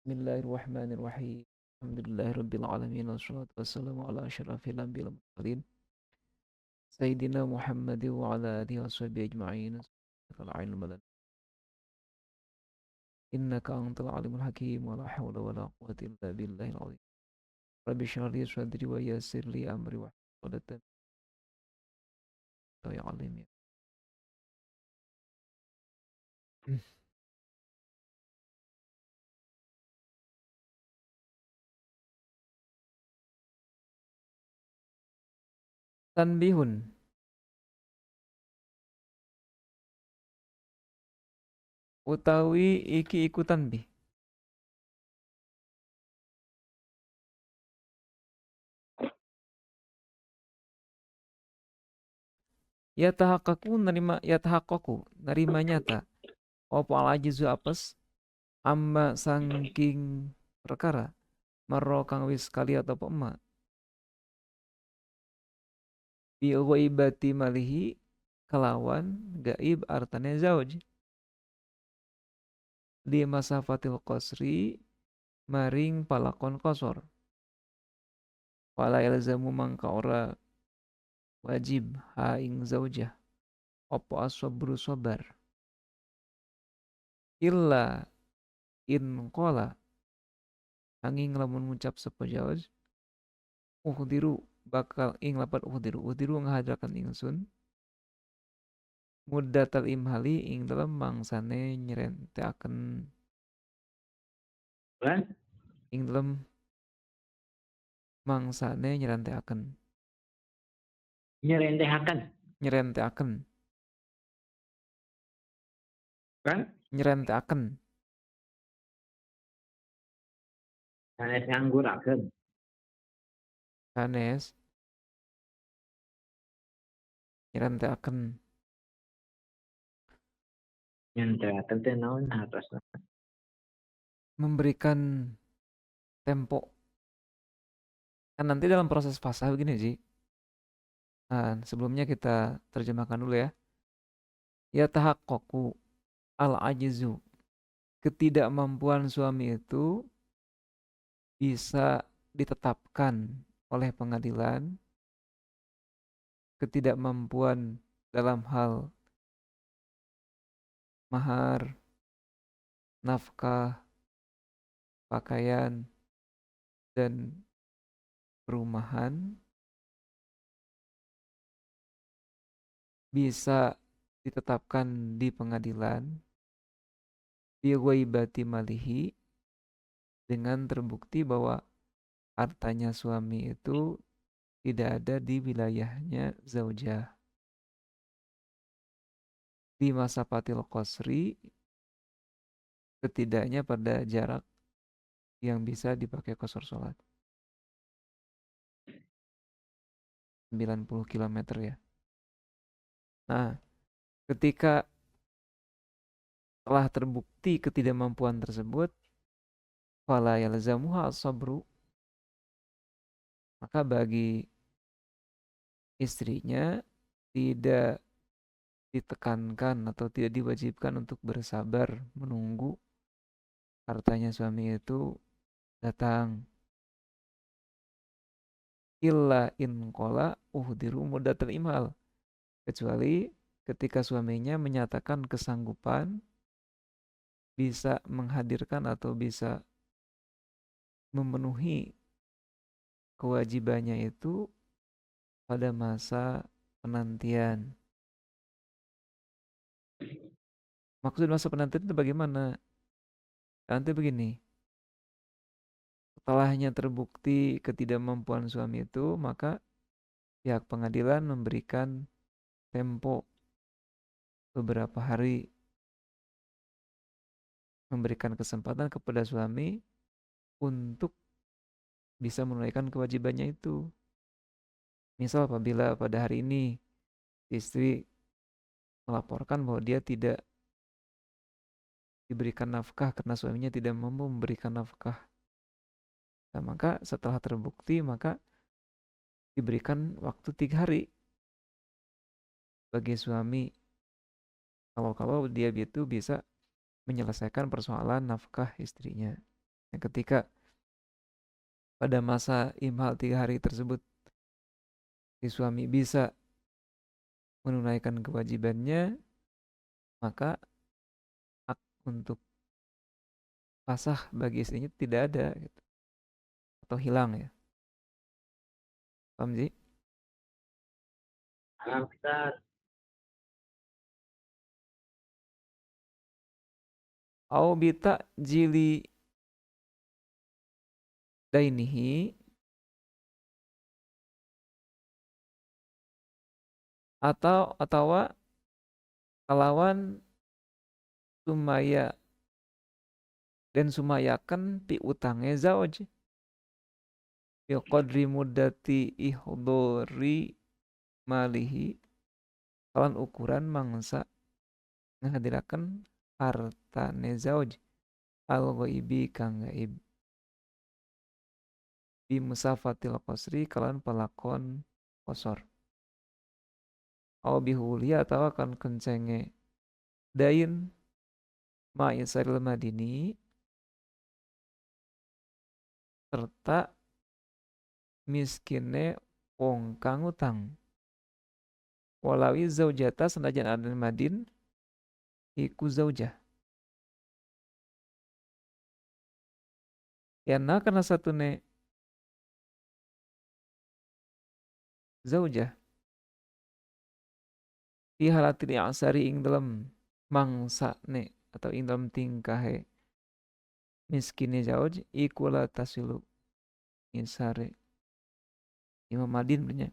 Bismillahirrahmanirrahim. Alhamdulillahirabbil alamin wassalatu wassalamu ala asyrafil anbiya'i wal mursalin sayyidina Muhammadin wa ala alihi washabihi ajma'in. Al madan. Innaka antal alimul hakim wa la hawla wa la quwwata illa billahil azim. Rabbi shrah li sadri wa yassir li amri wa hlul ya alim ya. Tanbihun utawi iki iku tanbih. Yatahaqqaqu nerima nyata apa al ajizu apes amma sangking perkara marro kang wis kali atau emak bi ghaibati malihi kelawan gaib artane zauj di masafatil qasri maring palakon kosor wala yalzamu mangka ora wajib ha ing zaujah opo asobru sobar illa in qala angin lamun ngucap sapa zauj uhdiru bakal ing lapat uhdiru ngahadrakan ingsun muddatal imhali ing dalam mangsane nyerenteaken ing dalam mangsane nyerenteaken Nyerentehaken nyerenteaken kan nyerenteaken sanes ngangguraken sanes nyerenteaken nyentehaken teh naon atas memberikan tempo. Kan nanti dalam proses fasah begini Ji. Nah, sebelumnya kita terjemahkan dulu ya. Ya tahaqqaqu al-ajzu. Ketidakmampuan suami itu bisa ditetapkan oleh pengadilan. Ketidakmampuan dalam hal mahar, nafkah, pakaian, dan perumahan bisa ditetapkan di pengadilan bi ghaibati malihi dengan terbukti bahwa hartanya suami itu tidak ada di wilayahnya zaujah. Di masa patil qasri setidaknya pada jarak yang bisa dipakai qasar sholat 90 km ya. Nah, ketika telah terbukti ketidakmampuan tersebut, fala yalzamuha as-sabru, maka bagi istrinya tidak ditekankan atau tidak diwajibkan untuk bersabar menunggu hartanya suami itu datang. Illa in qala uhdiru muddatal imhal, kecuali ketika suaminya menyatakan kesanggupan bisa menghadirkan atau bisa memenuhi kewajibannya itu pada masa penantian. Maksud masa penantian itu bagaimana? Nanti begini, setelahnya terbukti ketidakmampuan suami itu, maka pihak pengadilan memberikan tempo beberapa hari, memberikan kesempatan kepada suami untuk bisa menunaikan kewajibannya itu. Misal apabila pada hari ini istri melaporkan bahwa dia tidak diberikan nafkah karena suaminya tidak mampu memberikan nafkah. Nah, maka setelah terbukti maka diberikan waktu 3 hari bagi suami kalau dia itu bisa menyelesaikan persoalan nafkah istrinya. Ketika pada masa imhal 3 hari tersebut si suami bisa menunaikan kewajibannya, maka hak untuk pasah bagi istrinya tidak ada gitu, atau hilang ya. Paham Ji? Ustaz. Au bita jili dainihi, atau kalawan sumaya dan sumayakan pi utangnya zauj bi qadri muddati ihdori malihi, kawan ukuran mangsa ngahadiraken hartane zauj al ghaibi kang gaib bi musafatil qasri kalan pelakon kosor au bihulia atau akan kencenge dain ma'isaril madini serta miskine wong kang utang walawi zaujata senajan ada madin iku zaujah yana karena satu ne zaujah fi halatil asari ing dalam mangsa ne atau ing dalam tingkahe miskine zauj iku la tasilu insare imam madin punya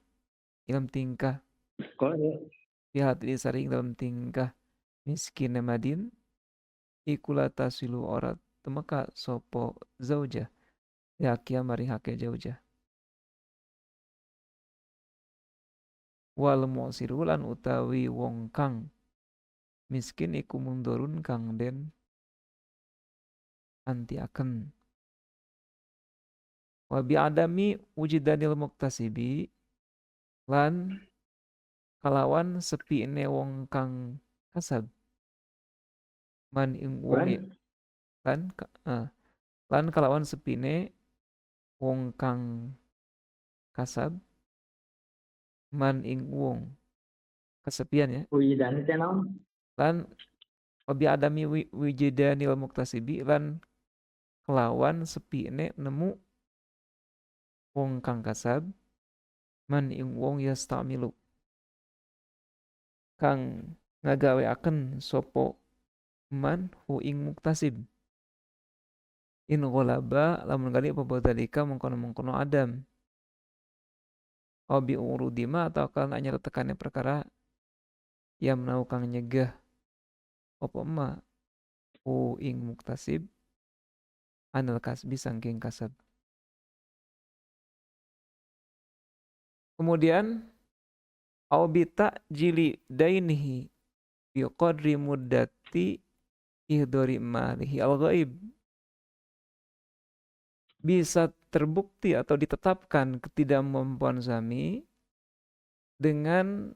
dalam tingkah Kok ya? fi halatil asari ing dalam tingkah miskine madin iku la tasilu ora temeka sopo zaujah ya kia mari hake zaujah wal mu'sirulan utawi wong kang miskin iku mundurun kang den antiaken wa bi adami wujidanil muktasibi lan kalawan sepine wong kang kasab man ing wong Wan? lan lan kalawan sepine wong kang kasab man ing wong kesepian ya Wujudan itu naon? lan wa bi adami wujidanil muktasibi lan kelawan sepine nemu wong kang kasab man ing wong yastamilu kang ngagaweaken sopo man hu ing muktasib in ghalaba lamun kali apa dalika mengkono-mengkono adam obi urudima atau kal nyata tekane perkara yang menau kang nyegah apa ma hu ing muktasib anil kasbi sangking kasab. Kemudian au bita jili dainihi bi qadri muddati ihdori malihi al ghaib, bisa terbukti atau ditetapkan ketidakmampuan suami dengan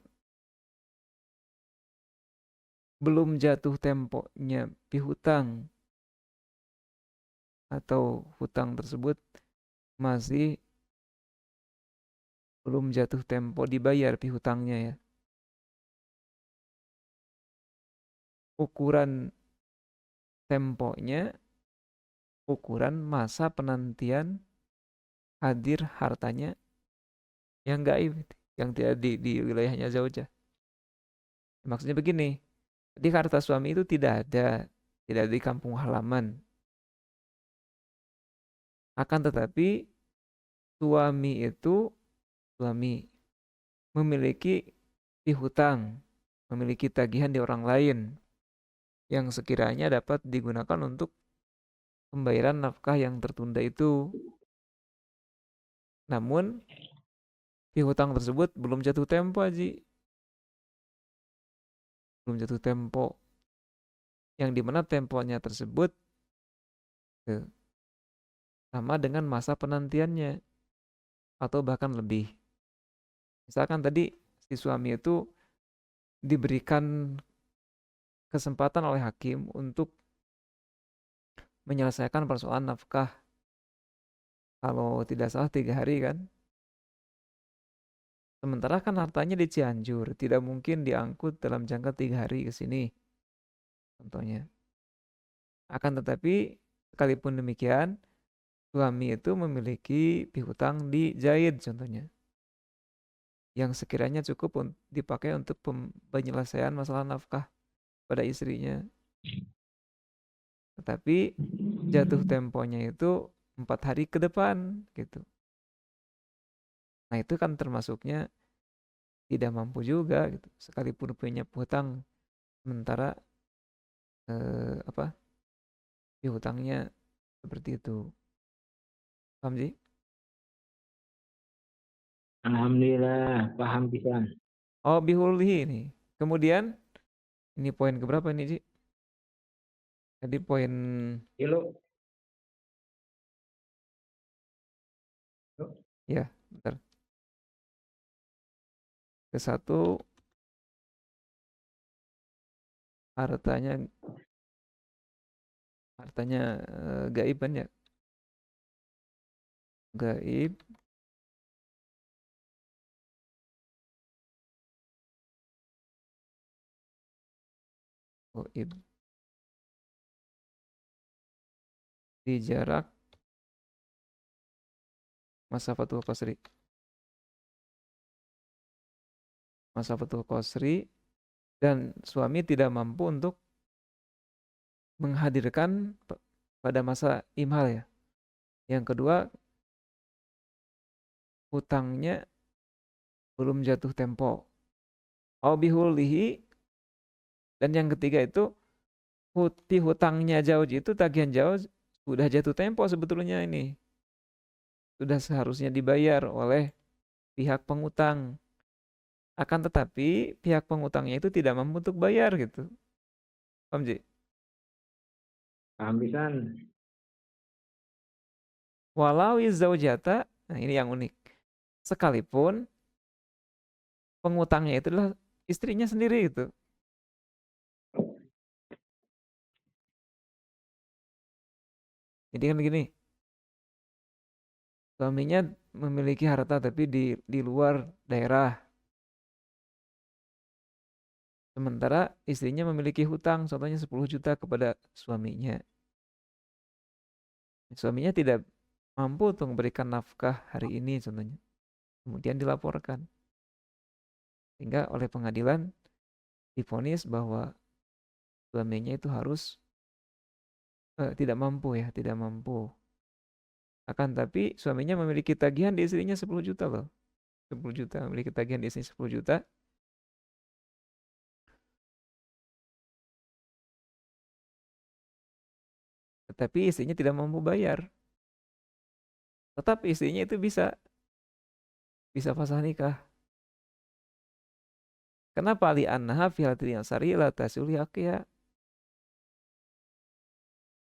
belum jatuh temponya pihutang atau hutang tersebut masih belum jatuh tempo dibayar pihutangnya ya. Ukuran temponya, ukuran masa penantian hadir hartanya yang gaib, yang tidak di wilayahnya zaujah. Maksudnya begini, jadi harta suami itu tidak ada di kampung halaman. Akan tetapi suami memiliki pihutang, memiliki tagihan di orang lain yang sekiranya dapat digunakan untuk pembayaran nafkah yang tertunda itu. Namun pihutang tersebut belum jatuh tempo, Haji. Belum jatuh tempo. Yang dimana temponya tersebut sama dengan masa penantiannya atau bahkan lebih. Misalkan tadi si suami itu diberikan kesempatan oleh hakim untuk menyelesaikan persoalan nafkah. Kalau tidak salah 3 hari kan. Sementara kan hartanya di Cianjur, tidak mungkin diangkut dalam jangka 3 hari ke sini, contohnya. Akan tetapi, sekalipun demikian, suami itu memiliki piutang di Zaid contohnya, yang sekiranya cukup dipakai untuk penyelesaian masalah nafkah pada istrinya. Tetapi jatuh temponya itu 4 hari ke depan gitu. Nah itu kan termasuknya tidak mampu juga gitu. Sekalipun punya hutang, sementara apa hutangnya seperti itu. Paham sih? Alhamdulillah, paham pisan. Oh bihulhi ini. Kemudian ini poin keberapa ini Ji? Tadi poin Yuk, ya, bentar. Ke-1 hartanya gaib kan ya? Gaib, gaib di jarak masafatul qasri. Masafatul qasri dan suami tidak mampu untuk menghadirkan pada masa imhal ya. Yang kedua, hutangnya belum jatuh tempo. Au bihulihi, dan yang ketiga itu hutangnya jauh itu tagihan jauh sudah jatuh tempo sebetulnya ini. Sudah seharusnya dibayar oleh pihak pengutang. Akan tetapi pihak pengutangnya itu tidak mampu untuk bayar gitu. Paham Ji? paham pisan. Walau zaujata, nah ini yang unik. Sekalipun pengutangnya itu adalah istrinya sendiri gitu. Jadi kan begini, suaminya memiliki harta tapi di luar daerah. Sementara istrinya memiliki hutang, contohnya 10 juta kepada suaminya. Suaminya tidak mampu untuk memberikan nafkah hari ini contohnya. Kemudian dilaporkan. Sehingga oleh pengadilan divonis bahwa suaminya itu harus tidak mampu ya, tidak mampu. Akan tapi suaminya memiliki tagihan di istrinya 10 juta loh. 10 juta, memiliki tagihan di istrinya 10 juta. Tetapi istrinya tidak mampu bayar. Tetap istrinya itu bisa fasah nikah. Kenapa li'annaha fi hatil sari la tasuli haqiha?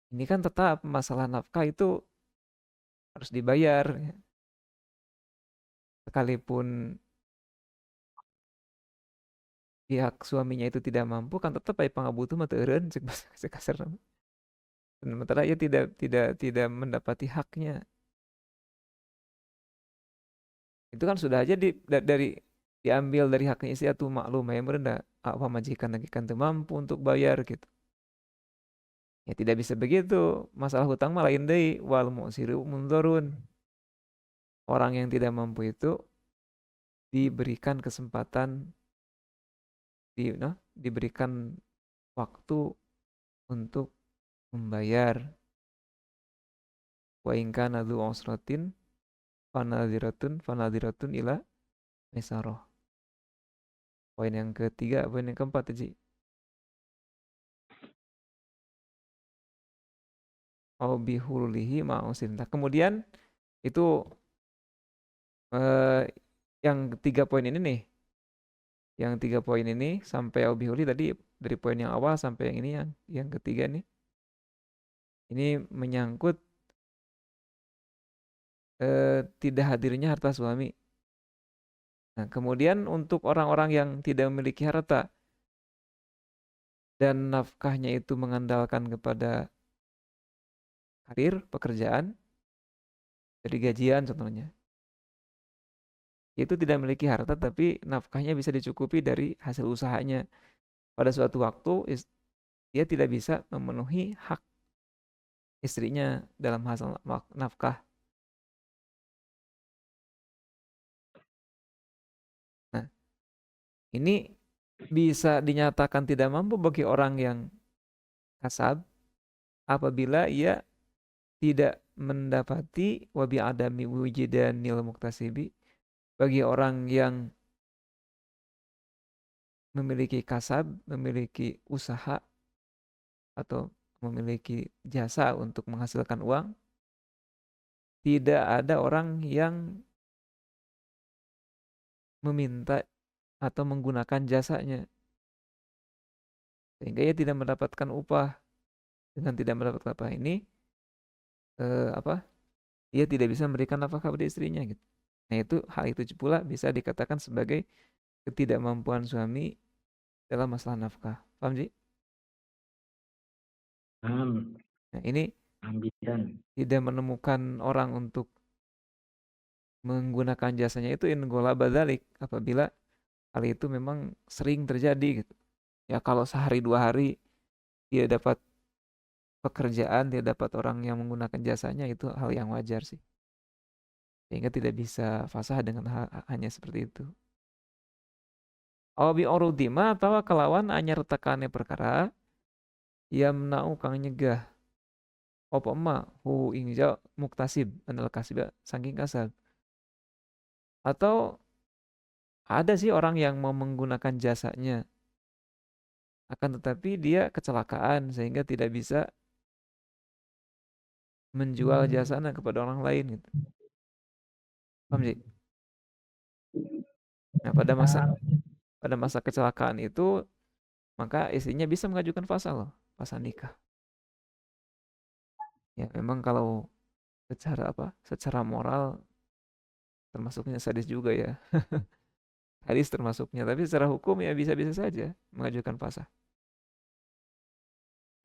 Ini kan tetap masalah nafkah itu harus dibayar. Sekalipun pihak suaminya itu tidak mampu kan tetap aya pangabutuh mah teu eureun cek bahasa kasarna. Sementara ia tidak mendapati haknya. Itu kan sudah aja dari diambil dari haknya istri atau maklum ya merendah apa majikan lagi kan mampu untuk bayar gitu. Ya tidak bisa begitu. Masalah hutang mah lain deui wal mu'siru mundzarun. Orang yang tidak mampu itu diberikan kesempatan diberikan waktu untuk membayar. Wa in kana dzu usratin fanadhiratun ila maisarah. Poin yang ketiga, poin yang keempat Ji. Au bihulihi ma'usin. Nah, kemudian itu eh, yang 3 poin ini nih. Yang 3 poin ini sampai au bihuli tadi dari poin yang awal sampai yang ini yang ketiga nih. Ini menyangkut tidak hadirnya harta suami. Nah, kemudian untuk orang-orang yang tidak memiliki harta dan nafkahnya itu mengandalkan kepada karir, pekerjaan, dari gajian contohnya. Itu tidak memiliki harta tapi nafkahnya bisa dicukupi dari hasil usahanya. Pada suatu waktu dia tidak bisa memenuhi hak istrinya dalam hasil nafkah. Nah, ini bisa dinyatakan tidak mampu bagi orang yang kasab apabila ia tidak mendapati wabi adami wujidanil muktasibi, bagi orang yang memiliki kasab, memiliki usaha atau memiliki jasa untuk menghasilkan uang, tidak ada orang yang meminta atau menggunakan jasanya sehingga ia tidak mendapatkan upah. Dengan tidak mendapatkan upah ini apa? Ia tidak bisa memberikan nafkah kepada istrinya gitu. Nah, hal itu pula bisa dikatakan sebagai ketidakmampuan suami dalam masalah nafkah. Paham, Ji? Paham. Nah, ini Paham pisan. tidak menemukan orang untuk menggunakan jasanya itu in ghalaba dzalik, apabila hal itu memang sering terjadi gitu. Ya kalau sehari dua hari dia dapat pekerjaan, dia dapat orang yang menggunakan jasanya, itu hal yang wajar sih. Sehingga tidak bisa fasah dengan hanya seperti itu. Aw bi urudima atau kelawan anyar tekane perkara yamna'u kang nyegah apa emak hu ingja muktasib adalah kasib saking kasab. Atau ada sih orang yang mau menggunakan jasanya, akan tetapi dia kecelakaan sehingga tidak bisa menjual jasanya kepada orang lain gitu. Paham sih? Nah, Paham. pada masa kecelakaan itu maka istrinya bisa mengajukan fasal loh, fasal nikah. Ya memang kalau secara apa? Secara moral termasuknya sadis juga ya. Hadis termasuknya, tapi secara hukum ya bisa-bisa saja mengajukan fasal.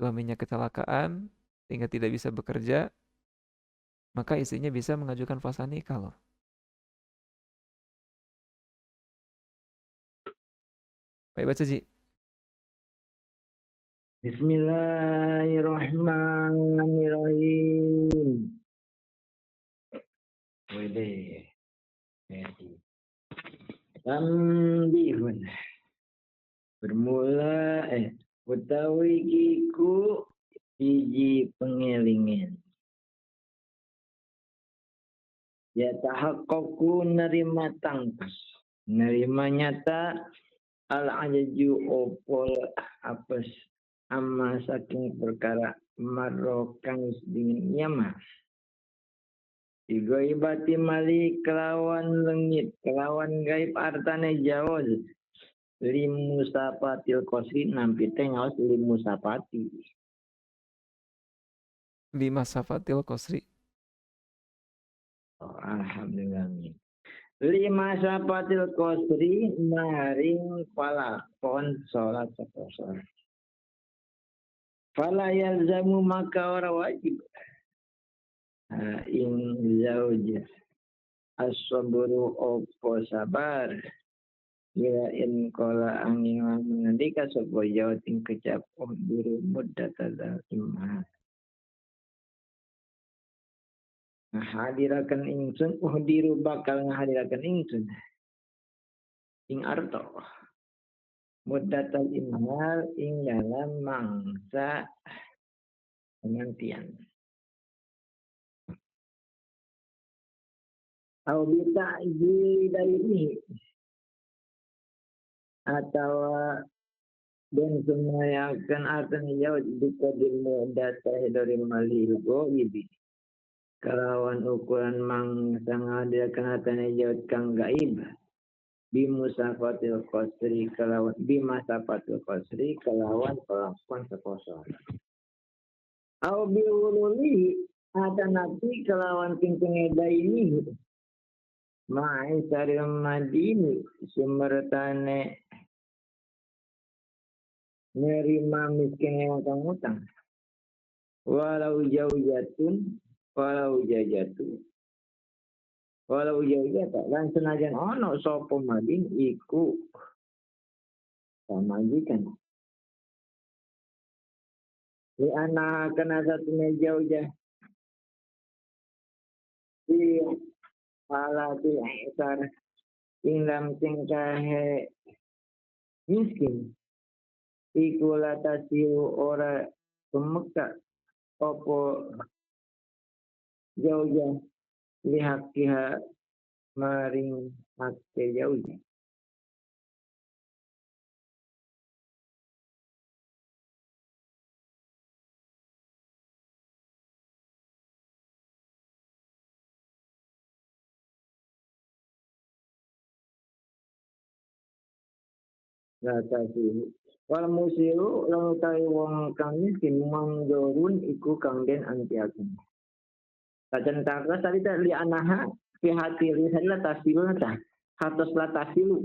Suaminya kecelakaan sehingga tidak bisa bekerja, maka istrinya bisa mengajukan fasal nikah loh. Baik baca Ji. Bismillahirrahmanirrahim. Wede. Tambihun. Bermula utawi kiku hiji pengelingen. Ya tahaqqaqu nerima tangkas. Nerima nyata al-ajaju opol apes amma saking perkara marokang dingin nyama. Digoibati mali kelawan lengit, kelawan gaib artane jawaz. Limusapatil kosri nampi tengaos limusapati. Lima safatil kosri. Oh, alhamdulillah. Lima sapatil kosri maring palakon sholat seposo. Fala yalzamu maka ora wajib. Ing zauja as-sabru opo sabar. Ya in kola angin ngendika sapa jawa ting kecap duru muddat imah. Hadirakan ingsun diru bakal ngahadirakan ingsun ing arto muddatal imhal ing dalam mangsa penantian. Au bisa dari ini atau dan semuayakan akan jauh dikodir muddata dari malil goibi kalawan ukuran mangsa ngahadirakan atane jauh kang gaib bimusafatil qasri kalawan bimasafatil qasri kalawan pelakon seposo. Au biululi ada nabi kelawan pingping ini ma'i saril madini sumertane nerima miskin yang utang. walau jaujatun walau jajatu walau jaujata lan senajan ono sapa madin iku pamajikan li ana kana satune jaujah di malati isar inglam sing kahe miskin iku latasiu ora tumeka opo jaujah lihakiha maring hakke jaujah. Latasiu wal musiru lan utawi wong kang miskin manggurun iku kang den antiaken. Kajan tangga tadi li anaha fi hati li sadila tasilu nata hatos la tasilu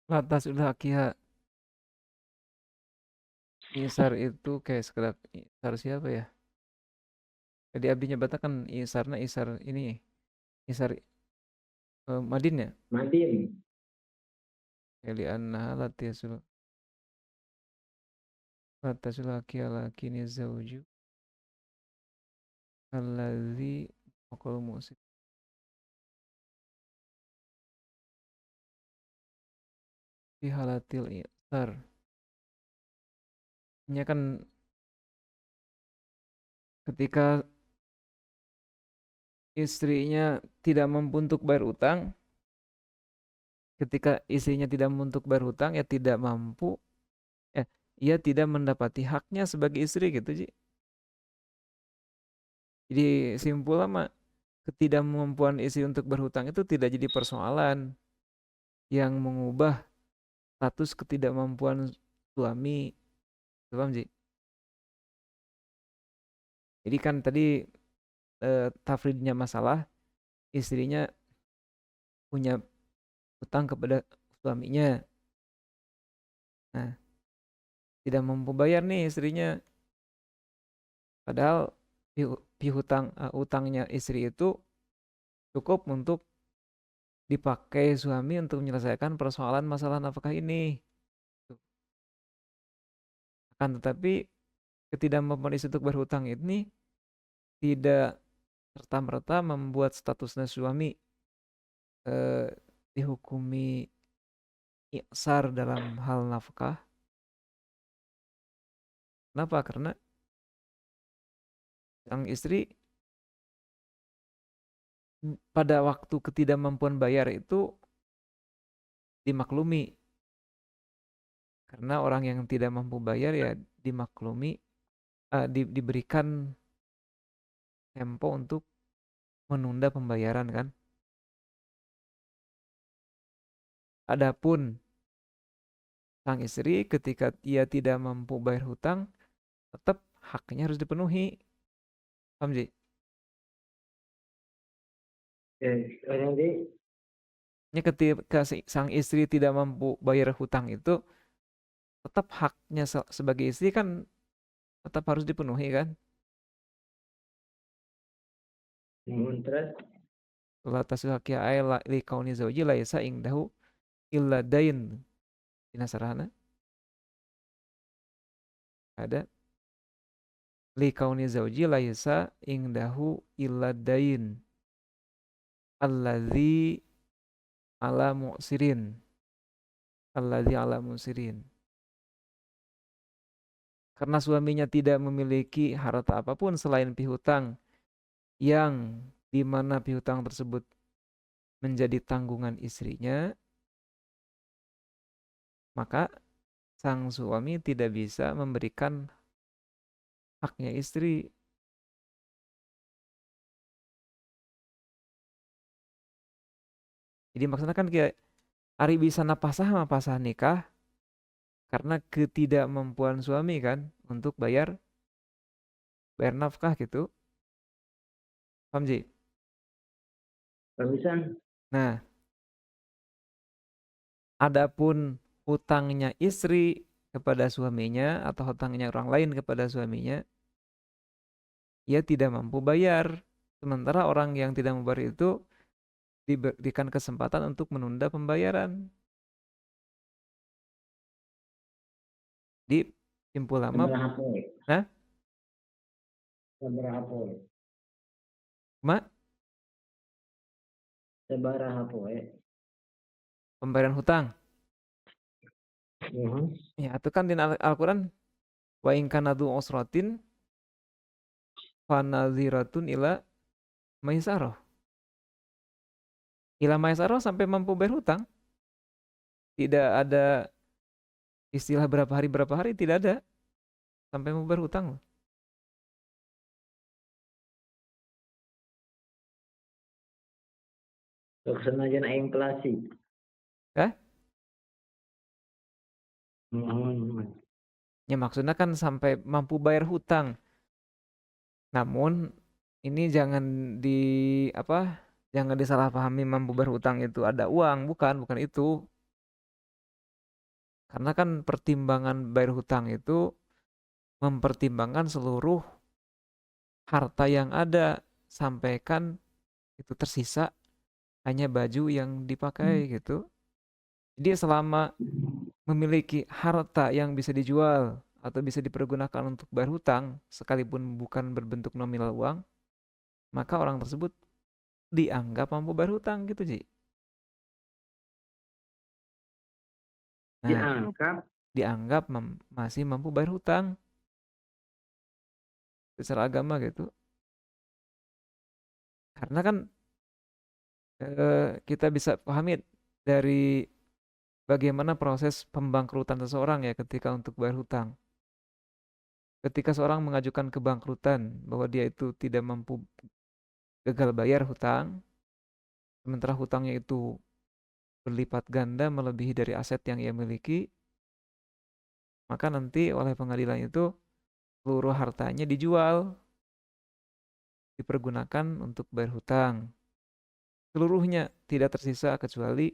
Latas udah akia isar itu kayak sekedar isar siapa ya? Jadi abdi nyebatakan isarna isar ini isar Madin ya. madin Eli annaha latasul akia lakini zauju alladzi maqal musik fi halatil isar. Ini kan ketika istrinya tidak mampu untuk bayar utang, ketika istrinya tidak mampu untuk bayar utang, ya tidak mampu, ia tidak mendapati haknya sebagai istri gitu, Ji. Jadi simpul lama ketidakmampuan istri untuk berhutang itu tidak jadi persoalan yang mengubah status ketidakmampuan suami, paham Ji? Jadi kan tadi tafridnya masalah istrinya punya utang kepada suaminya. Nah, tidak mampu bayar nih istrinya. Padahal utangnya istri itu cukup untuk dipakai suami untuk menyelesaikan persoalan masalah nafkah ini. Akan tetapi ketidakmampuan istri untuk berhutang ini tidak serta-merta membuat statusnya suami eh, dihukumi iksar dalam hal nafkah. Kenapa? Karena sang istri pada waktu ketidakmampuan bayar itu dimaklumi. Karena orang yang tidak mampu bayar ya dimaklumi, diberikan tempo untuk menunda pembayaran kan. Adapun sang istri ketika ia tidak mampu bayar hutang, tetap haknya harus dipenuhi. Paham Ji? nanti Ini ketika sang istri tidak mampu bayar hutang itu, tetap haknya sebagai istri kan tetap harus dipenuhi kan. terus La tasil haqqi ay li kauni zauji laisa ingdahu illa dain. Dina sarahana ada li kauni zauji laisa ingdahu illa dain alladzi ala mu'sirin alladzi ala mu'sirin. Karena suaminya tidak memiliki harta apapun selain pihutang yang di mana pihutang tersebut menjadi tanggungan istrinya, maka sang suami tidak bisa memberikan haknya istri. Jadi maksudnya kan kayak ari bisa napasah mapasah nikah karena ketidakmampuan suami kan untuk bayar bayar nafkah gitu. Paham Ji? barusan Nah, adapun hutangnya istri kepada suaminya atau hutangnya orang lain kepada suaminya, ia tidak mampu bayar. Sementara orang yang tidak mampu bayar itu diberikan kesempatan untuk menunda pembayaran. Di simpul lama, Sabaraha poe? nah, Sabaraha poe? mak, Sabaraha poe? pembayaran hutang. Mhm. Ya, itu kan di Al-Quran, wa in kana dzu usratin fanaziratun ila maisarah. Ila maisarah sampai mampu bayar hutang. Tidak ada istilah berapa hari tidak ada. Sampai mampu bayar hutang. Sok senajan aya inflasi. Ya, Mhm. ya maksudnya kan sampai mampu bayar hutang. Namun ini jangan di apa? Jangan disalahpahami mampu bayar hutang itu ada uang, bukan itu. Karena kan pertimbangan bayar hutang itu mempertimbangkan seluruh harta yang ada, sampaikan itu tersisa hanya baju yang dipakai gitu. Jadi selama memiliki harta yang bisa dijual atau bisa dipergunakan untuk bayar hutang, sekalipun bukan berbentuk nominal uang, maka orang tersebut dianggap mampu bayar hutang gitu, Ji. Nah, Diangkat dianggap masih mampu bayar hutang secara agama gitu. Karena kan kita bisa pahami dari bagaimana proses pembangkrutan seseorang ya ketika untuk bayar hutang. Ketika seorang mengajukan kebangkrutan bahwa dia itu tidak mampu gagal bayar hutang, sementara hutangnya itu berlipat ganda melebihi dari aset yang ia miliki, maka nanti oleh pengadilan itu seluruh hartanya dijual, dipergunakan untuk bayar hutang. Seluruhnya tidak tersisa kecuali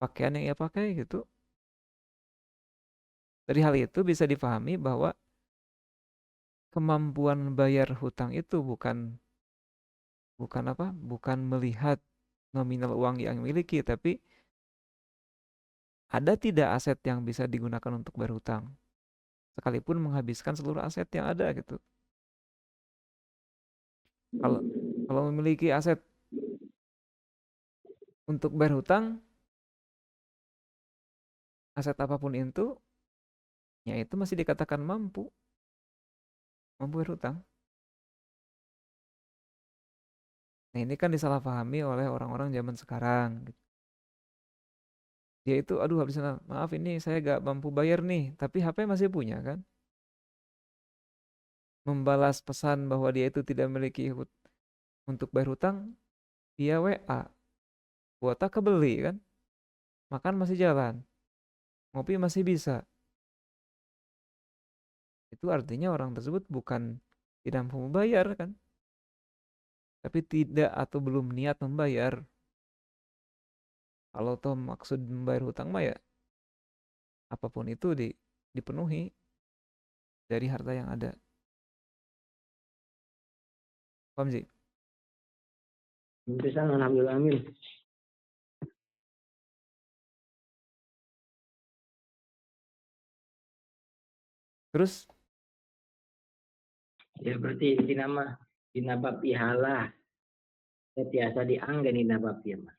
pakaian yang ia pakai gitu. Dari hal itu bisa dipahami bahwa kemampuan bayar hutang itu bukan bukan apa? Bukan melihat nominal uang yang miliki, tapi ada tidak aset yang bisa digunakan untuk bayar hutang, sekalipun menghabiskan seluruh aset yang ada gitu. Kalau kalau memiliki aset untuk bayar hutang, aset apapun itu, ya itu masih dikatakan mampu bayar hutang. Nah ini kan disalahpahami oleh orang-orang zaman sekarang. Dia itu, aduh habis maaf ini saya gak mampu bayar nih, tapi HP masih punya kan. Membalas pesan bahwa dia itu tidak memiliki untuk bayar hutang, via WA. Kuota kebeli kan, makan masih jalan, ngopi masih bisa. Itu artinya orang tersebut bukan tidak mampu membayar kan, tapi tidak atau belum niat membayar. Kalau toh maksud membayar hutang mah ya apapun itu dipenuhi dari harta yang ada. Paham sih? pisan alhamdulillah amin. Terus Ya berarti dina mah dina bab ihalah tiasa diangge dina bab ieu mah.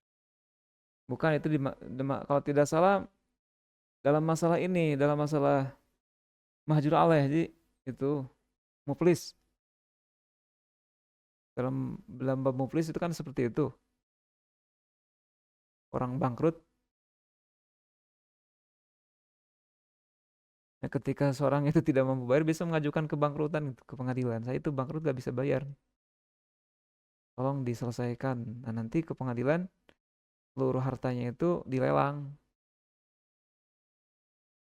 bukan itu kalau tidak salah dalam masalah mahjur alaih jadi itu muflis. Dalam bab muflis itu kan seperti itu. Orang bangkrut. Nah, ketika seorang itu tidak mampu bayar bisa mengajukan kebangkrutan gitu, ke pengadilan. Saya itu bangkrut gak bisa bayar. Tolong diselesaikan. Nah, nanti ke pengadilan seluruh hartanya itu dilelang.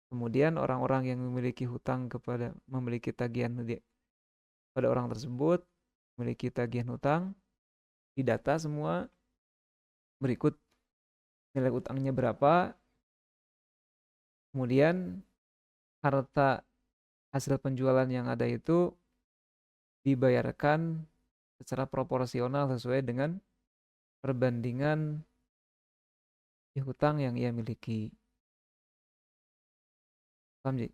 Kemudian orang-orang yang memiliki hutang memiliki tagihan pada orang tersebut, memiliki tagihan hutang, didata semua berikut nilai utangnya berapa, kemudian harta hasil penjualan yang ada itu dibayarkan secara proporsional sesuai dengan perbandingan hutang yang ia miliki. Paham, Ji?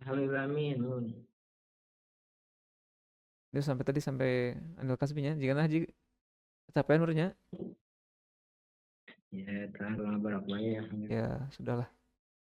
Alhamdulillah amin. Itu sampai tadi sampai anil kasbinya. Jika haji kecapean menurutnya, Ya, telah berapa ya. ya sudahlah.